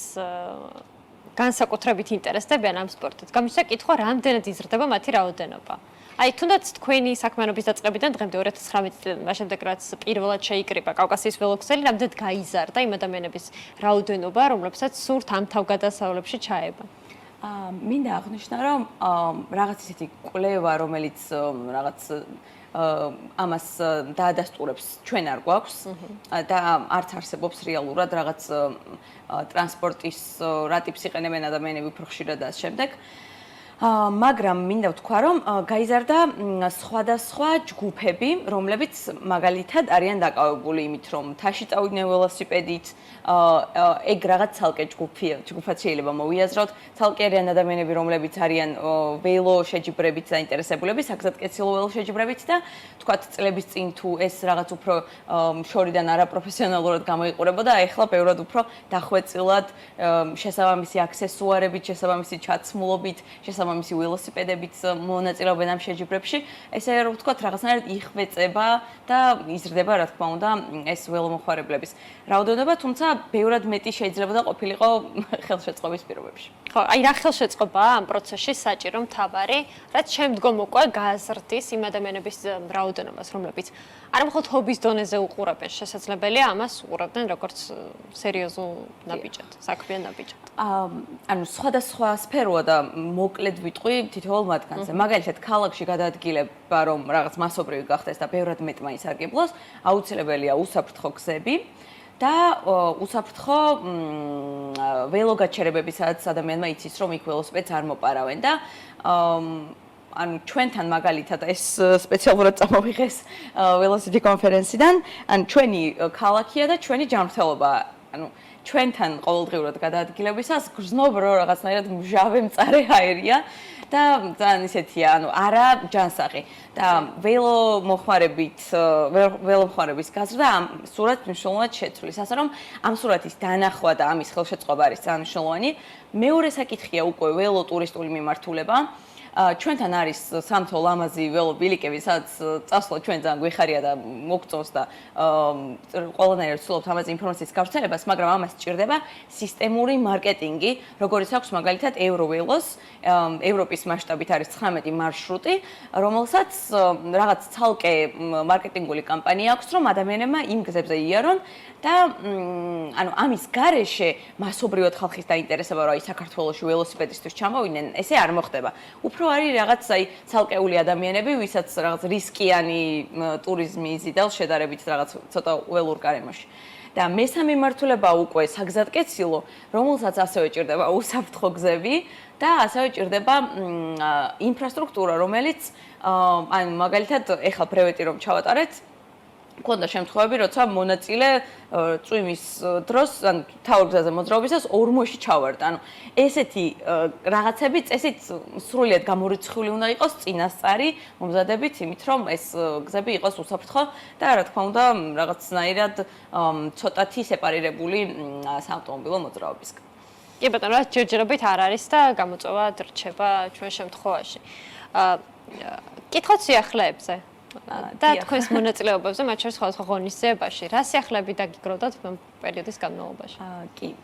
განსაკუთრებით ინტერესდებიან ამ სპორტით, გამიშვა კითხვა, რამდენად იზრდება მათი რაოდენობა. აი, თუნდაც თქვენი საქმიანობის დაწყებიდან დღემდე 2019 წლიდან შემდეგ რაც პირველად შეიკრიბა კავკასიის ველოქსელი, რამდენად გაიზარდა იმ ადამიანების რაოდენობა, რომლებსაც სურთ ამ თავგადასავლებში ჩაება? მინდა აღნიშნა, რომ რაღაც ისეთი კვლევა, რომელიც რაღაც ამას დაადასტურებს, ჩვენ არ გვაქვს და არც არსებობს რეალურად რაღაც ტრანსპორტის რა ტიპს იყენებენ ადამიანები უფრო ხშირად და ამ შემდეგ. მაგრამ მინდა ვთქვა, რომ გაიზარდა სხვადასხვა ჯგუფები, რომლებიც მაგალითად არიან დაკავებული იმით, რომ თაში წავიდნენ ველოსიპედით, ეგ რაღაც ცალკე ჯგუფად შეიძლება მოვიაზროთ, ცალკე არიან ადამიანები, რომლებიც არიან ველო შეჯიბრებით დაინტერესებულები, საგზადკეცილო ველო შეჯიბრებით და თქვათ წლების წინ თუ ეს რაღაც უფრო შორიდან არაპროფესიონალურად გამოიყურებოდა, ეხლა ბევრად უფრო დახვეწილად შესაბამისი აქსესუარებით, შესაბამისი ჩაცმულობით, შესაბამისი ველოსიპედებით მონაწილეობენ ამ შეჯიბრებში, ესე რომ ვთქვათ, რაღაცნაირად იხვეწება და იზრდება, რა თქმა უნდა, ეს ველომოყვარებლების რაოდენობა, თუმცა ბევრად მეტი შეიძლება და ყოფილიყო ხელშეწყობის პირობებში. ხო, აი რა ხელშეწყობაა ამ პროცესში საჭირო მთავარი, რაც შემდგომ უკვე გააზრდის იმ ადამიანების რაოდენობას, რომლებიც არა მხოლოდ ჰობის დონეზე უყურებენ, შესაძლებელია ამას უყურებდნენ როგორც სერიოზულ ნაბიჯად, საქმიან ნაბიჯად. ანუ სხვადასხვა სფეროა და მოკლედ ვიტყვი თითოეულ მათგანზე. მაგალითად, ქალაქში გადაადგილება, რომ რაღაც მასობრივი გახდეს და ბევრად მეტ მაინც არგებლოს, აუცილებელია უსაფრთხო გზები. და უსაფრთხო ველოგაჩერებები, სადაც ადამიანმა იცის, რომ იქ ველოსიპედს არ მოპარავენ და ანუ ჩვენთან მაგალითად ეს სპეციალურად წამოვიღეს ველოსიპედი კონფერენციდან, ანუ ჩვენი ქალაქია და ჩვენი ჯანმრთელობა, ანუ ჩვენთან ყოველდღიურად გადაადგილებისას გრძნობ რო რაღაცნაირად მჟავე მწარე აერია და ძალიან ისეთია, ანუ არა ჯანსაღი და ველომხმარების გაზრდა ამ სურათს მნიშვნელოვნად შეცვლის, ასე რომ ამ სურათის დანახვა და ამის ხელშეწყობა არის ძალიან მნიშვნელოვანი. მეორე საკითხია უკვე ველოტურისტული მიმართულება. ჩვენთან არის სამთო ლამაზი ველობილიკები, სადაც წასვლა ჩვენ ძალიან გვიხარია და მოგწონს და ყველანაირად ვცდილობთ ამაზე ინფორმაციის გავრცელებას, მაგრამ ამას სჭირდება სისტემური მარკეტინგი, როგორიც აქვს მაგალითად Eurovelos, ევროპის მასშტაბით არის 19 მარშრუტი, რომელსაც რაღაც ცალკე მარკეტინგული კამპანია აქვს, რომ ადამიანებმა იმ გზებზე იარონ და ანუ ამის გარეშე მასობრივად ხალხის დაინტერესება, რომ აი საქართველოში ველოსიპედისტვის ჩამოვიდნენ, ესე არ მოხდება. უფრო არის რაღაც აი ცალკეული ადამიანები, ვისაც რაღაც რისკიანი ტურიზმი იზიდავს შედარებით რაღაც ცოტა ველურ გარემოში. და მესამე მიმართულება უკვე საგზადკეცილო, რომელსაც ასევე ჭირდება უსაფრთხო გზები და ასევე ჭირდება ინფრასტრუქტურა, რომელიც ანუ მაგალითად ეხლა ბრევეტი რომ ჩავატარეთ, მქონდა შემთხვევები, როცა მონაწილე წვიმის დროს, ან თავარ გზაზე მოძრაობისას ორმოში ჩავარდა. ანუ ესეთი რაღაცები წესით სრულიად გამორიცხული უნდა იყოს წინასწარი მომზადებით, იმით რომ ეს გზები იყოს უსაფრთხო და რა თქმა უნდა რაღაცნაირად ცოტათი სეპარირებული საავტომობილო მოძრაობისგან. კი ბატონო, რა ჯერჯერობით არ არის და გამოწვევა რჩება ჩვენ შემთხვევაში. კითხოთ სიახლეებზე. და თქვენს მონაწილეობებზე, მათ შორის სხვადასხვა ღონისძიებაში, რა სიახლეები დაგიგროვდათ პერიოდის განმავლობაში? კი,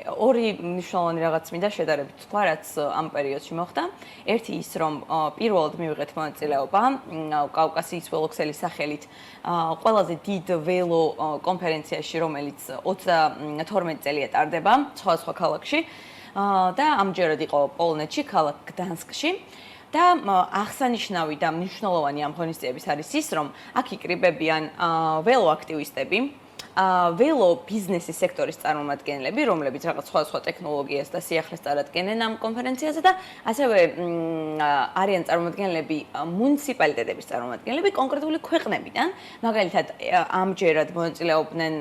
ორი მნიშვნელოვანი რაღაც მინდა შედარებით თქვა, რაც ამ პერიოდში მოხდა. ერთი ის, რომ პირველად მივიღეთ მონაწილეობა კავკასიის ველოქსელის სახელით ყველაზე დიდ ველო კონფერენციაში, რომელიც 32 წელია ტარდება სხვადასხვა ქალაქში და ამჯერად იყო პოლონეთში, ქალაქ გდანსკში. და აღსანიშნავი და მნიშვნელოვანი ამ ღონისძიების არის ის, რომ აქ იკრიბებიან ველო აქტივისტები, ველო ბიზნესის სექტორის წარმომადგენლები, რომლებიც რაღაც სხვადასხვა ტექნოლოგიას და სიახლეს წარადგენენ ამ კონფერენციაზე და ასევე არიან წარმომადგენლები მუნიციპალიტეტების წარმომადგენლები კონკრეტული ქვეყნებიდან. მაგალითად, ამჯერად მონაწილეობდნენ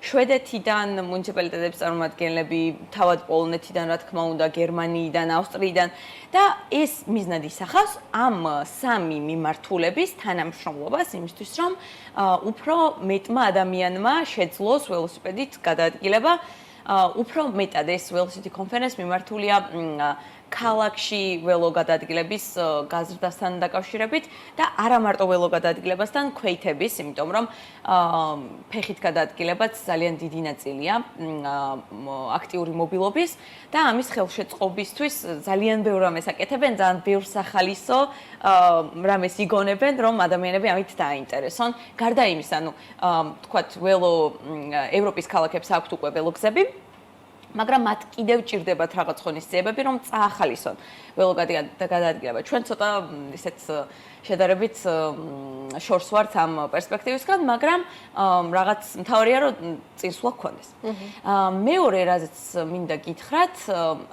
შვედეთიდან მუნიციპალიტეტების წარმომადგენლები, თავად პოლონეთიდან, რა თქმა უნდა, გერმანიიდან, ავსტრიიდან და ეს მიზნად ისახავს ამ სამი მიმართულების თანამშრომლობას იმისთვის, რომ უფრო მეტმა ადამიანმა შეძლოს ველოსიპედით გადაადგილება. უფრო მეტად ეს ველოსიპედი კონფერენცია მიმართულია ქალაქში ველო გადაადგილების გაზრდასთან დაკავშირებით და არა მარტო ველო გადაადგილებასთან, ქვეითების, იმიტომ რომ ფეხით გადაადგილებაც ძალიან დიდი ნაწილია აქტიური მობილობის და ამის ხელშეწყობისთვის ძალიან ბევრ რამეს აკეთებენ, ძალიან ბევრ სახალისო რამეს იგონებენ, რომ ადამიანები ამით დააინტერესონ. გარდა იმისა, ანუ თქვათ, ველო ევროპის ქალაქებს აქვთ უკვე ველოგზები, მაგრამ მათ კიდევ ჭირდებათ რაღაც ღონისძიებები, რომ წაახალისონ ველო გადაადგილება. ჩვენ ცოტა ისეთ შედარებით შორს ვართ ამ პერსპექტივისგან, მაგრამ რაღაც მთავარია, რომ წინსვლა გქონდეს. მეორე რაზეც მინდა გითხრათ,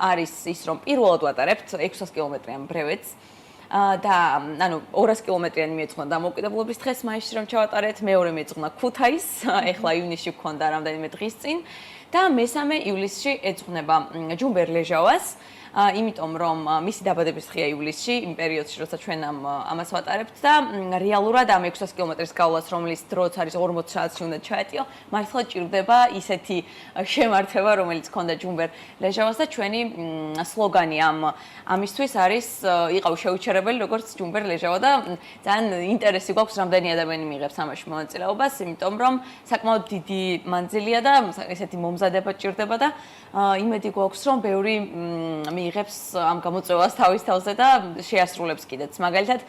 არის ის, რომ პირველად ვატარებთ 600 კილომეტრიან ბრევეტს. და ანუ 200 კილომეტრიანი მიეწყნა დამოუკიდებლობის დღეს მაისში რომ ჩავატარეთ, მეორე მიეწყნა ქუთაისს, ეხლა ივნისში გქონდა რამდენიმე დღის წინ და მესამე ივლისში ეძღვნება ჯუმბერ ლეჟავას, იმიტომ რომ მისი დაბადების დღეა ივლისში, იმ პერიოდში, როცა ჩვენ ამას ვატარებთ და რეალურად ამ 600 კილომეტრის გავლას, რომლის დროც არის 40 საათში უნდა ჩაეტიო, მართლა ჭირდება ისეთი შემართება, რომელიც ჰქონდა ჯუმბერ ლეჟავას და ჩვენი სლოგანი ამისთვის არის იყავ შეუჩერებელი, როგორც ჯუმბერ ლეჟავა და ძალიან ინტერესი გვაქვს, რამდენი ადამიანი მიიღებს ამაში მონაწილეობას, იმიტომ რომ საკმაოდ დიდი მანძილია და ესეთი მომზადება ჭირდება და იმედი გვაქვს, რომ ბევრი მიიღებს ამ გამოწვევას თავის თავზე და შეასრულებს კიდეც. მაგალითად,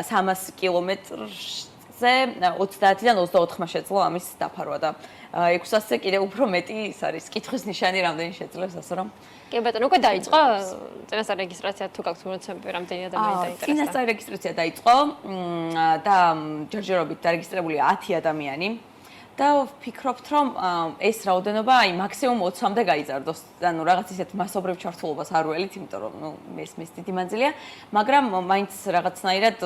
300 კილომეტრზე 30-დან 24-მა შეძლო ამის დაფარვა და 600-ზე კიდევ უფრო მეტი ის არის კითხვის ნიშანი, რამდენი შეძლებს, ასე რომ კი ბატონო, უკვე დაიწყო წინასწარ რეგისტრაცია თუ გაქვთ მონაცემები, რამდენი ადამიანი დაინტერესდა? წინასწარ რეგისტრაცია დაიწყო და ჯერჯერობით დარეგისტრებულია 10 ადამიანი. და ვფიქრობთ, რომ ეს რაოდენობა აი მაქსიმუმ 20-მდე გაიზარდოს. ანუ რაღაც ისეთ მასობრივ ჩართულობას არ ველით, იმიტომ რომ ნუ მის დიდი მანძილია, მაგრამ მაინც რაღაცნაირად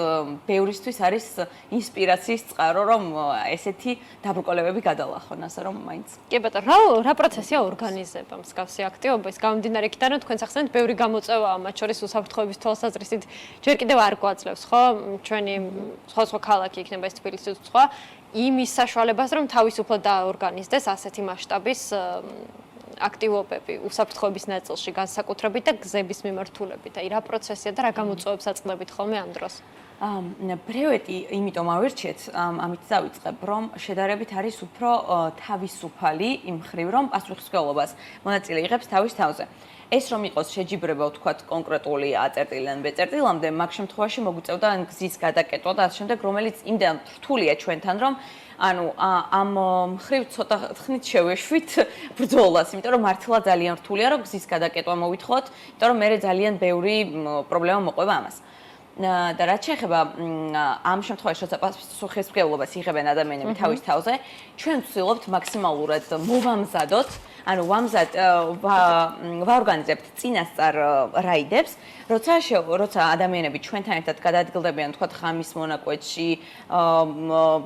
ბევრისთვის არის ინსპირაციის წყარო, რომ ესეთი დაბრკოლებები გადალახონ, ასე რომ მაინც. კი ბატონო, რა პროცესია ორგანიზება მსგავსი აქტივობა? ის გამომდინარე იქიდან, რომ თქვენ ახსენეთ, ბევრი გამოწვევაა, მათ შორის უსაფრთხოების თვალსაზრისით ჯერ კიდევ არ გვაძლევს, ხო? ჩვენი სხვა ქალაქი იქნება ეს თბილისი თუ სხვა, იმის საშუალებას, რომ თავისუფლად დაორგანიზდეს ასეთი მასშტაბის აქტივობები უსაფრთხოების ნაწილში, განსაკუთრებით და გზების მიმართულებით. აი რა პროცესია და რა გამოწვევებს აწყდებით ხოლმე ამ დროს? ბრევეტი იმიტომ ავირჩიეთ, ამით დავიწყებ, რომ შედარებით არის უფრო თავისუფალი იმ მხრივ, რომ პასუხისმგებლობას მონაწილე იღებს თავის თავზე. ეს რომ იყოს შეჯიბრება, ვთქვათ, კონკრეტული A-წერტილიდან B-წერტილამდე, მაგ შემთხვევაში მოგვიწევდა გზის გადაკეტვა და ასე შემდეგ, რომელიც იმდან რთულია ჩვენთან, რომ ანუ ამ მხრივ ცოტა ხნით შევეშვით ბრძოლას, იმიტომ რომ მართლა ძალიან რთულია, რომ გზის გადაკეტვა მოვითხოვოთ, იმიტომ რომ მე ძალიან ბევრი პრობლემა მოყვება ამას. და რაც შეეხება ამ შემთხვევაში, როცა პასუხისმგებლობას იღებენ ადამიანები თავის თავზე, ჩვენ ვცდილობთ მაქსიმალურად მოვამზადოთ, ანუ ვაორგანიზებთ წინასწარ რაიდებს, როცა ადამიანები ჩვენთან ერთად გადაადგილდებიან, თქვათ, ღამის მონაკვეთში,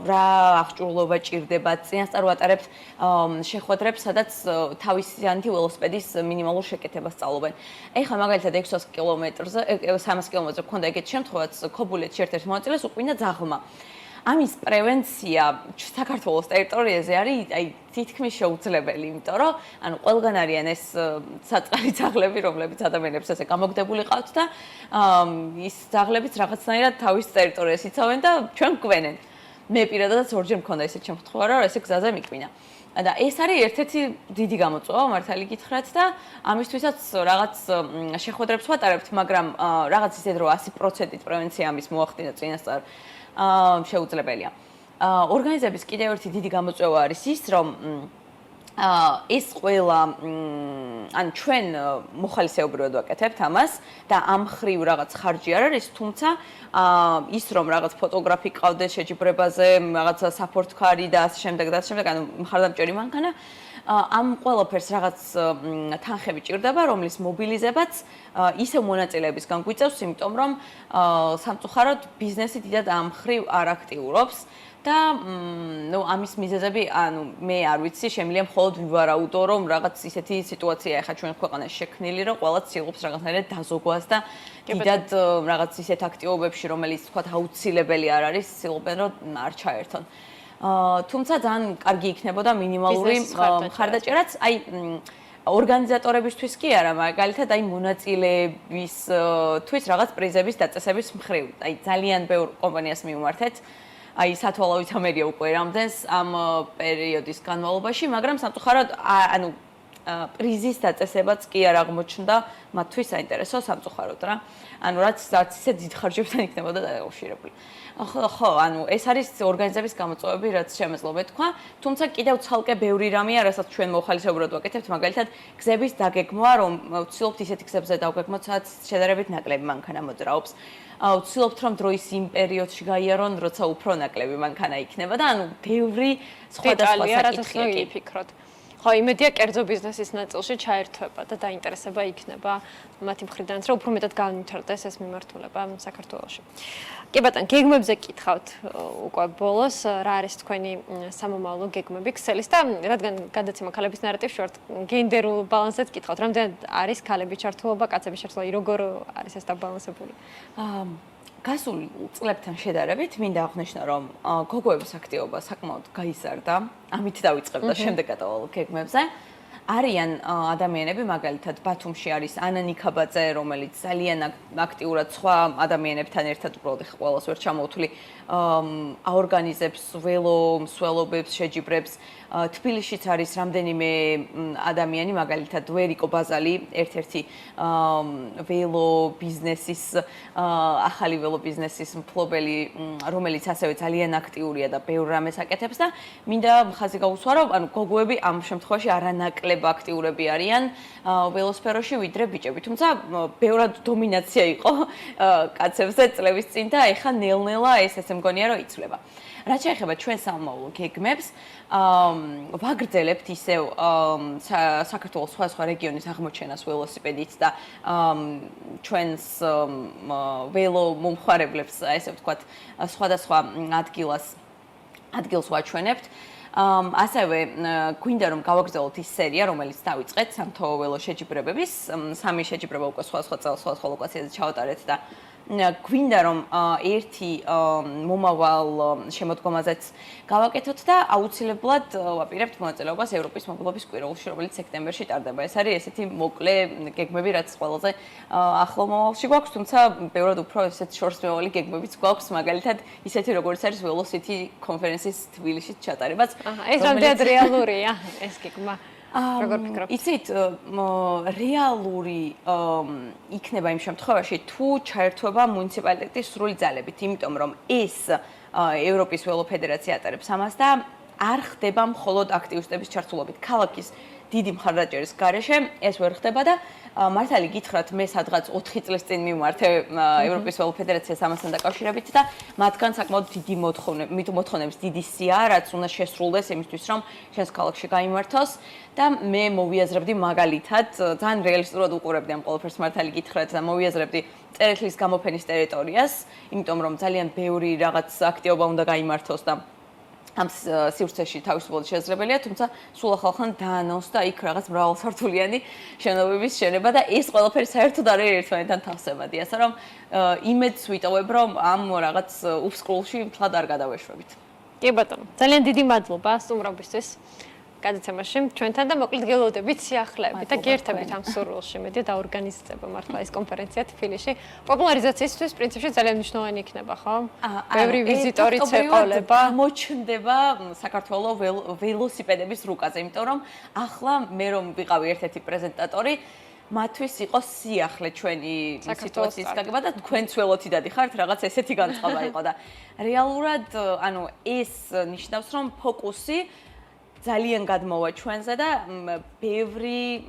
რა აღჭურვილობა ჭირდებათ, წინასწარ ვატარებთ შეხვედრებს, სადაც თავისიანთი ველოსიპედის მინიმალურ შეკეთებას სწავლობენ. ეხლა მაგალითად 600 კილომეტრზე, 300 კილომეტრზე გქონდა ეგეთი შემთხვევაც, ქობულეთში ერთ-ერთ მონაწილეს უყვინა ძაღლმა. ამის პრევენცია საქართველოს ტერიტორიაზე არის აი თითქმის შეუძლებელი, იმიტომ რომ ანუ ყველგან არიან ეს საწყალი ძაღლები, რომლებიც ადამიანებს ესე გამოგდებული ყავთ და ის ძაღლებიც რაღაცნაირად თავის ტერიტორიას იცავენ და ჩვენ გვკვენენ. მე პირადადაც ორჯერ მქონდა ესეთ შემთხვევა, რომ ესე გზაზე მიკვინა. და ეს არის ერთ-ერთი დიდი გამოწვევა, მართალი გითხრათ და ამისთვისაც რაღაც შეხვედრებს ვატარებთ, მაგრამ რაღაც ისეთ რომ 100%-ით პრევენცია ამის მოახდინა წინასწარ შეუძლებელია. ორგანიზების კიდევ ერთი დიდი გამოწვევა არის ის, რომ ეს ყველა ანუ ჩვენ მოხალისეობრივად ვაკეთებთ ამას და ამ ხრივ რაღაც ხარჯი არ არის, თუმცა ის რომ რაღაც ფოტოგრაფი ყავდეს შეჯიბრებაზე, რაღაცა საფორთქარი და ასე შემდეგ და ასე შემდეგ, ანუ მხარდამჭერი მანქანა ამ ყველაფერს რაღაც თანხები ჭირდება, რომლის მობილიზებაც ისევ მონაწილეებისგან გვიწევს, იმიტომ რომ სამწუხაროდ ბიზნესი დიდად ამ ხრივ არ აქტიურობს და ნუ ამის მიზეზები, ანუ მე არ ვიცი, შემიძლია მხოლოდ ვივარაუდო, რომ რაღაც ისეთი სიტუაცია ახლა ჩვენ ქვეყანაში შექმნილი, რომ ყველა ცდილობს რაღაცნაირად დაზოგვას და დიდად რაღაც ისეთ აქტივობებში, რომელიც თქვათ აუცილებელი არ არის, ცდილობენ რომ არ ჩაერთონ. თუმცა ძალიან კარგი იქნებოდა მინიმალური მხარდაჭერაც, აი ორგანიზატორებისთვის კი არა, მაგალითად აი მონაწილეებისთვის რაღაც პრიზების დაწესების მხრივ. აი ძალიან ბევრ კომპანიას მივმართეთ. აი სათვალავით ამერია უკვე რამდენს ამ პერიოდის განმავლობაში, მაგრამ სამწუხაროდ ანუ პრიზის დაწესებაც კი არ აღმოჩნდა მათთვის საინტერესო სამწუხაროდ რა. ანუ რაც ისე დიდ ხარჯებთან იქნებოდა დაკავშირებული. ხო, ანუ ეს არის ორგანიზების გამოწვევები, რაც შემეძლო მეთქვა, თუმცა კიდევ ცალკე ბევრი რამეა, რასაც ჩვენ მოხალისეობრივად ვაკეთებთ, მაგალითად, გზების დაგეგმვა, რომ ვცდილობთ ისეთი გზებზე დავგეგმოთ, სადაც შედარებით ნაკლები მანქანა მოძრაობს. ვცდილობთ, რომ დროის იმ პერიოდში გაიარონ, როცა უფრო ნაკლები მანქანა იქნება და ანუ ბევრი სხვადასხვა საკითხია ფიქრობთ. ხო, იმედია კერძო ბიზნესის ნაწილში ჩაერთვება და დაინტერესება იქნება მათი მხრიდან, რომ უფრო მეტად განვითარდეს ეს მიმართულება საქართველოში. კი ბატონო, გეგმებზე კითხავთ უკვე ბოლოს, რა არის თქვენი სამომავლო გეგმები ქსელის და რადგან გადაცემა ქალების ნარატივში ვართ, გენდერულ ბალანსებს კითხავთ, რამდენად არის ქალების ჩართულობა, კაცების ჩართულობა, როგორ არის ეს დაბალანსებული? გასულ წლებთან შედარებით, მინდა აღნიშნო, რომ გოგოების აქტივობა საკმაოდ გაიზარდა, ამით დავიწყებ და შემდეგ გადავალ გეგმებზე. არიან ადამიანები, მაგალითად, ბათუმში არის ანა ნიქაბაძე, რომელიც ძალიან აქტიურად სხვა ადამიანებთან ერთად უბრალოდ ყველას ვერ ჩამოვთვლი, აორგანიზებს ველომსვლელობებს, შეჯიბრებს. თბილისშიც არის რამდენიმე ადამიანი, მაგალითად, ვერიკო ბაზალი, ერთ-ერთი ველო ბიზნესის, ახალი ველო ბიზნესის მფლობელი, რომელიც ასევე ძალიან აქტიურია და ბევრ რამეს აკეთებს და მინდა ხაზი გაუსვა, რომ ანუ გოგოები ამ შემთხვევაში არანაკლებ ხდება აქტიურები არიან ველოსფეროში ვიდრე ბიჭები. თუმცა ბევრად დომინაცია იყო კაცებზე წლების წინ და ეხლა ნელ-ნელა ესე მგონია რომ იცვლება. რაც შეეხება ჩვენ სამომავლო გეგმებს, ვაგრძელებთ ისევ საქართველოს სხვა რეგიონის აღმოჩენას ველოსიპედით და ჩვენს ველო მომხმარებლებს, ესე ვთქვათ, სხვადასხვა ადგილს ვაჩვენებთ. ასევე გვინდა რომ გავაგრძელოთ ის სერია, რომელიც დავიწყეთ სამთო ველო შეჯიბრებების, სამი შეჯიბრება უკვე სხვა წელს სხვა ლოკაციაზე ჩავატარეთ და გვინდა რომ ერთი მომავალ შემოდგომაზეც გავაკეთოთ და აუცილებლად ვაპირებთ მონაწილეობას ევროპის მოგლობის კვირაულში, რომელიც სექტემბერში ტარდება. ეს არის ესეთი მოკლე გეგმები, რაც ყველაზე ახლო მომავალში გვაქვს, თუმცა ბევრად უფრო ესეთ შორსმევალი გეგმებიც გვაქვს, მაგალითად ისეთი როგორც არის Velocity კონფერენციის თბილისში ჩატარებაც. ეს რამდენად რეალურია ეს გეგმა? როგორ ფიქრობთ? იცით, რეალური იქნება იმ შემთხვევაში, თუ ჩაერთვება მუნიციპალიტეტის სრული ძალებით, იმიტომ რომ ეს ევროპის ველო ფედერაცია ატარებს ამას და არ ხდება მხოლოდ აქტივისტების ჩართულობით. ქალაქის დიდი მხარდაჭერის გარეშე ეს ვერ ხდება და მართალი გითხრათ, მე სადღაც 4 წლის წინ მიმართე ევროპის ველო ფედერაციას ამასთან დაკავშირებით და მათგან საკმაოდ დიდი მოთხოვნების დიდი სია, რაც უნდა შესრულდეს იმისთვის, რომ ჩვენს ქალაქში გაიმართოს და მე მოვიაზრებდი მაგალითად, ძალიან რეალისტურად უყურებდი ამ ყველაფერს მართალი გითხრათ და მოვიაზრებდი წერეთლის გამოფენის ტერიტორიას, იმიტომ რომ ძალიან ბევრი რაღაც აქტივობა უნდა გაიმართოს და ამ სივრცეში თავისუფლად შესაძლებელია, თუმცა სულ ახალხან დაანონსდა იქ რაღაც მრავალსართულიანი შენობების შენება და ეს ყველაფერი საერთოდ არ არის ერთმანეთთან თავსებადი, ასე რომ იმედს ვიტოვებ, რომ ამ რაღაც უბსკულში მთლად არ გადავეშვებით. კი ბატონო, ძალიან დიდი მადლობა სტუმრობისთვის. გადაცემაში ჩვენთან და მოკლედ გელოდებით სიახლეებით და გიერთებით ამ სურვილში. მედი დაორგანიზდება მართლა ეს конференция თბილისში. პოპულარიზაციისთვის პრინციპში ძალიან მნიშვნელოვანი იქნება, ხო? ბევრი ვიზიტორიც ეყოლება. მოჩნდება საქართველოს ველოსიპედების რუკაზე, იმიტომ რომ ახლა მე რომ ვიყავი ერთ-ერთი პრეზენტატორი, მათთვის იყო სიახლე ჩვენი სიტუაციის გაგება და თქვენც ველოთი დადიხართ, რაღაც ესეთი განწყობა იყო და რეალურად, ანუ ეს ნიშნავს, რომ ფოკუსი ძალიან გადმოვა ჩვენზე და ბევრი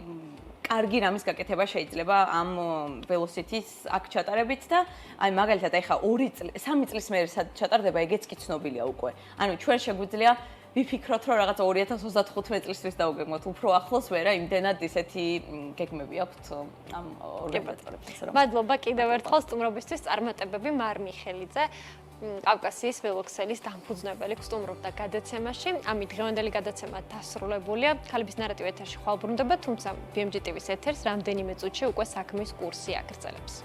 კარგი რამის გაკეთება შეიძლება ამ Velocity-ს აქ ჩატარებით და აი მაგალითად ეხა 3 წლის მერე ჩატარდება, ეგეც კი ცნობილია უკვე. ანუ ჩვენ შეგვიძლია ვიფიქროთ, რომ რაღაც 2035 წლისთვის დავგეგმოთ, უფრო ახლოს ვერა იმდენად ისეთი გეგმები აქვთ ამ ორგანიზატორებს. მადლობა კიდევ ერთხელ სტუმრობისთვის, წარმატებები მარ მიხელიძე. კავკასიის ველოქსელის დამფუძნებელი სტუმრობდა გადაცემაში. ამით დღევანდელი გადაცემა დასრულებულია. ქალების ნარატივი ეთერში ხვალ ბრუნდება, თუმცა BMG TV-ს ეთერს რამდენიმე წუთში უკვე საქმის კურსი აგრძელებს.